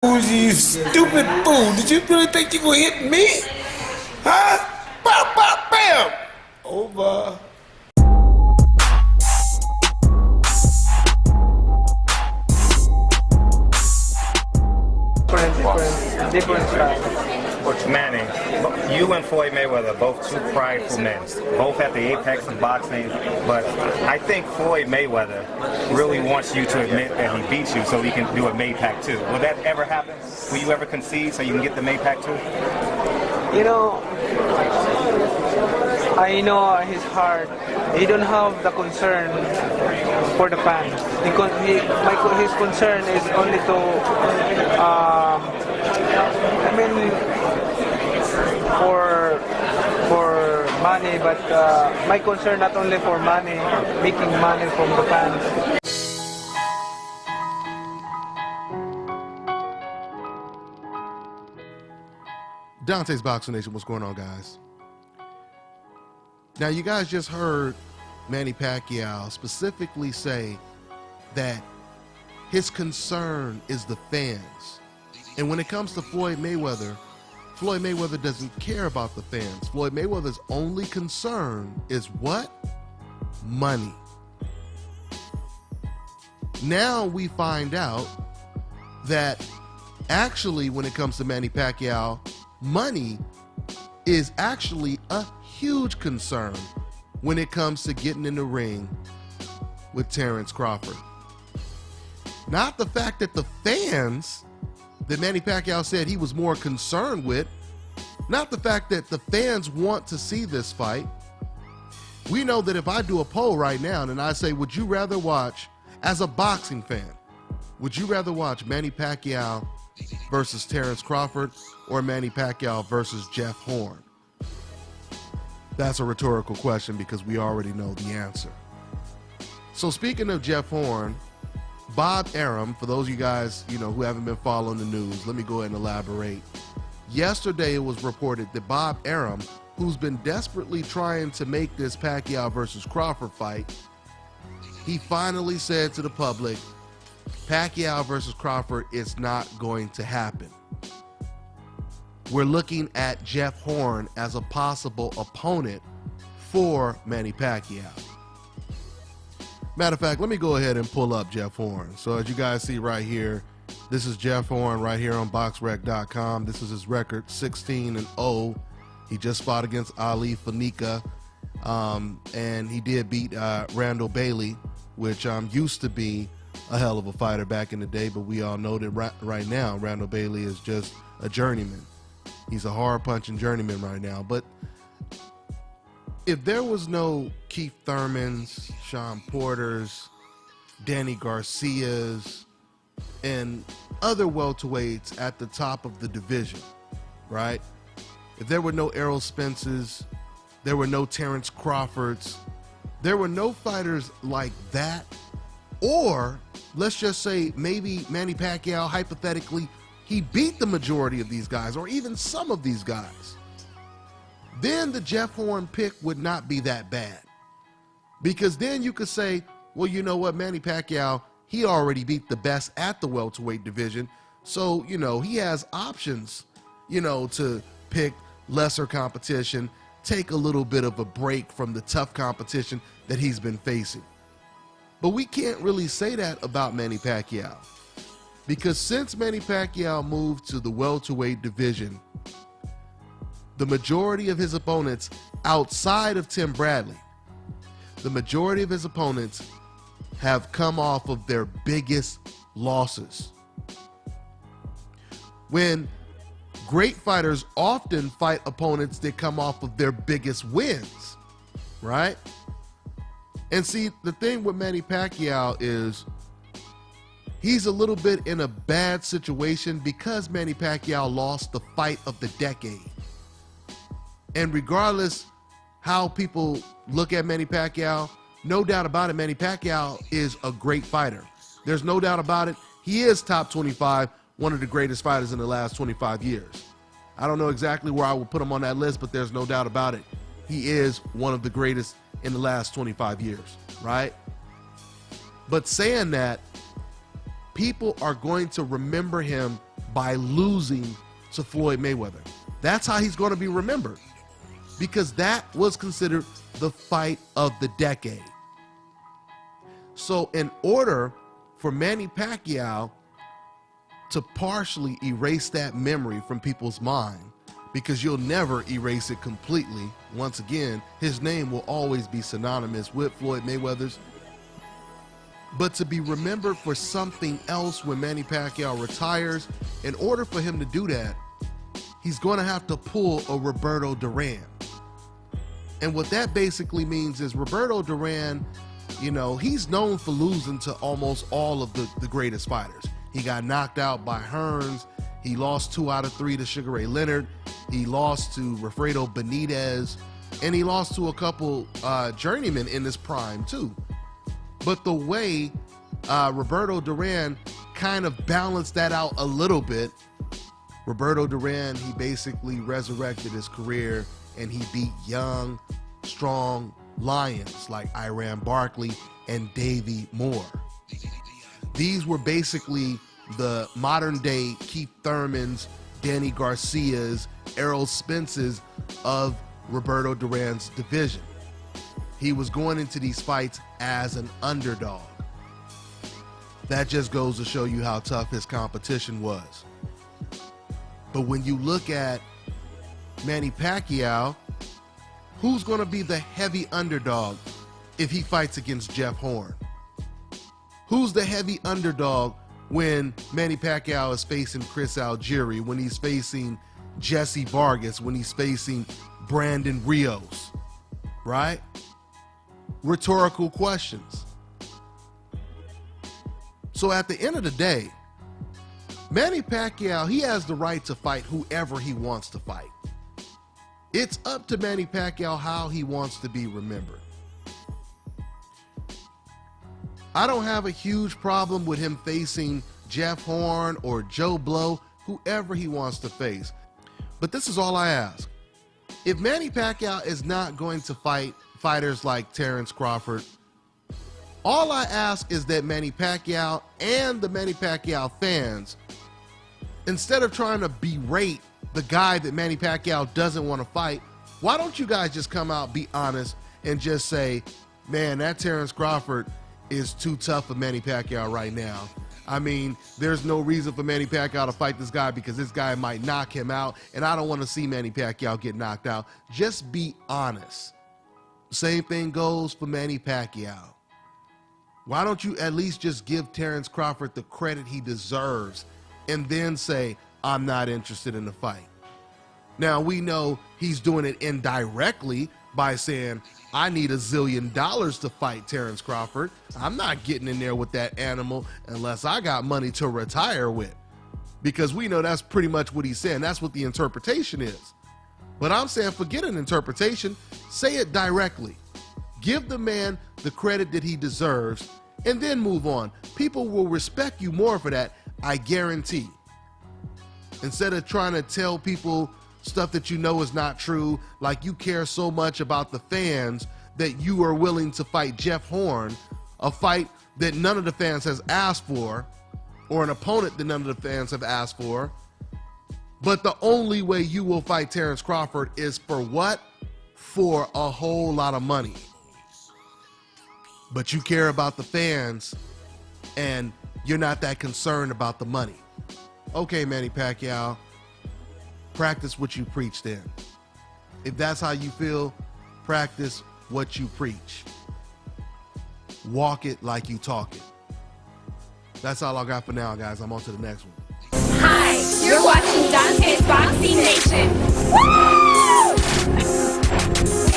You stupid fool. Did you really think you gonna hit me? Huh? Bam, bam, bam! Over. Different style. Manny, you and Floyd Mayweather, both two prideful men, both at the apex of boxing, but I think Floyd Mayweather really wants you to admit that he beat you so he can do a Maypac too. Will that ever happen? Will you ever concede so you can get the Maypac too? You know, I know his heart. He don't have the concern for the fans. His concern is only to, for money, but my concern not only for money, making money from the fans. Dante's Boxing Nation, what's going on, guys? Now, you guys just heard Manny Pacquiao specifically say that his concern is the fans. And when it comes to Floyd Mayweather doesn't care about the fans. Floyd Mayweather's only concern is what? Money. Now we find out that actually when it comes to Manny Pacquiao, money is actually a huge concern when it comes to getting in the ring with Terrence Crawford. Not the fact that the fans that Manny Pacquiao said he was more concerned with, not the fact that the fans want to see this fight. We know that if I do a poll right now and I say, would you rather watch, as a boxing fan, would you rather watch Manny Pacquiao versus Terrence Crawford or Manny Pacquiao versus Jeff Horn? That's a rhetorical question because we already know the answer. So speaking of Jeff Horn, Bob Arum, for those of you guys, who haven't been following the news, let me go ahead and elaborate. Yesterday it was reported that Bob Arum, who's been desperately trying to make this Pacquiao versus Crawford fight, he finally said to the public, Pacquiao versus Crawford is not going to happen. We're looking at Jeff Horn as a possible opponent for Manny Pacquiao. Matter of fact, let me go ahead and pull up Jeff Horn. So as you guys see right here, this is Jeff Horn right here on BoxRec.com. This is his record, 16-0. He just fought against Ali Fanica, and he did beat Randall Bailey, which used to be a hell of a fighter back in the day, but we all know that right now Randall Bailey is just a journeyman. He's a hard-punching journeyman right now. But if there was no Keith Thurmans, Sean Porters, Danny Garcias, and other welterweights at the top of the division, right? If there were no Errol Spences, there were no Terrence Crawfords, there were no fighters like that, or let's just say maybe Manny Pacquiao, hypothetically, he beat the majority of these guys, or even some of these guys, then the Jeff Horn pick would not be that bad. Because then you could say, well, you know what, Manny Pacquiao, he already beat the best at the welterweight division, so, he has options, to pick lesser competition, take a little bit of a break from the tough competition that he's been facing. But we can't really say that about Manny Pacquiao. Because since Manny Pacquiao moved to the welterweight division, the majority of his opponents outside of Tim Bradley, the majority of his opponents have come off of their biggest losses. When great fighters often fight opponents that come off of their biggest wins, right? And see, the thing with Manny Pacquiao is he's a little bit in a bad situation because Manny Pacquiao lost the fight of the decade. And regardless how people look at Manny Pacquiao, no doubt about it, Manny Pacquiao is a great fighter. There's no doubt about it. He is top 25, one of the greatest fighters in the last 25 years. I don't know exactly where I would put him on that list, but there's no doubt about it. He is one of the greatest in the last 25 years, right? But saying that, people are going to remember him by losing to Floyd Mayweather. That's how he's going to be remembered, because that was considered the fight of the decade. So in order for Manny Pacquiao to partially erase that memory from people's mind, because you'll never erase it completely, once again, his name will always be synonymous with Floyd Mayweather's, but to be remembered for something else when Manny Pacquiao retires, in order for him to do that, he's going to have to pull a Roberto Duran. And what that basically means is Roberto Duran, you know, he's known for losing to almost all of the greatest fighters. He got knocked out by Hearns. He lost 2 out of 3 to Sugar Ray Leonard. He lost to Wilfredo Benitez. And he lost to a couple journeymen in his prime too. But the way Roberto Duran kind of balanced that out a little bit, Roberto Duran, he basically resurrected his career and he beat young, strong lions like Iran Barkley and Davey Moore. These were basically the modern day Keith Thurmans, Danny Garcias, Errol Spences of Roberto Duran's division. He was going into these fights as an underdog. That just goes to show you how tough his competition was. But when you look at Manny Pacquiao, who's going to be the heavy underdog if he fights against Jeff Horn? Who's the heavy underdog when Manny Pacquiao is facing Chris Algieri, when he's facing Jesse Vargas, when he's facing Brandon Rios, right? Rhetorical questions. So at the end of the day, Manny Pacquiao, he has the right to fight whoever he wants to fight. It's up to Manny Pacquiao how he wants to be remembered. I don't have a huge problem with him facing Jeff Horn or Joe Blow, whoever he wants to face. But this is all I ask. If Manny Pacquiao is not going to fight fighters like Terrence Crawford, all I ask is that Manny Pacquiao and the Manny Pacquiao fans, instead of trying to berate the guy that Manny Pacquiao doesn't want to fight, why don't you guys just come out, be honest, and just say, man, that Terrence Crawford is too tough for Manny Pacquiao right now. I mean, there's no reason for Manny Pacquiao to fight this guy because this guy might knock him out, and I don't want to see Manny Pacquiao get knocked out. Just be honest. Same thing goes for Manny Pacquiao. Why don't you at least just give Terrence Crawford the credit he deserves and then say, I'm not interested in the fight? Now, we know he's doing it indirectly by saying, I need $1 zillion to fight Terrence Crawford. I'm not getting in there with that animal unless I got money to retire with. Because we know that's pretty much what he's saying. That's what the interpretation is. But I'm saying forget an interpretation. Say it directly. Give the man the credit that he deserves and then move on. People will respect you more for that, I guarantee. Instead of trying to tell people stuff that you know is not true, like you care so much about the fans that you are willing to fight Jeff Horn, a fight that none of the fans has asked for, or an opponent that none of the fans have asked for. But the only way you will fight Terrence Crawford is for what? For a whole lot of money. But you care about the fans and you're not that concerned about the money. Okay, Manny Pacquiao, practice what you preach then. If that's how you feel, practice what you preach. Walk it like you talk it. That's all I got for now, guys. I'm on to the next one. Hi, you're watching DONTAE'S Boxing Nation. Woo!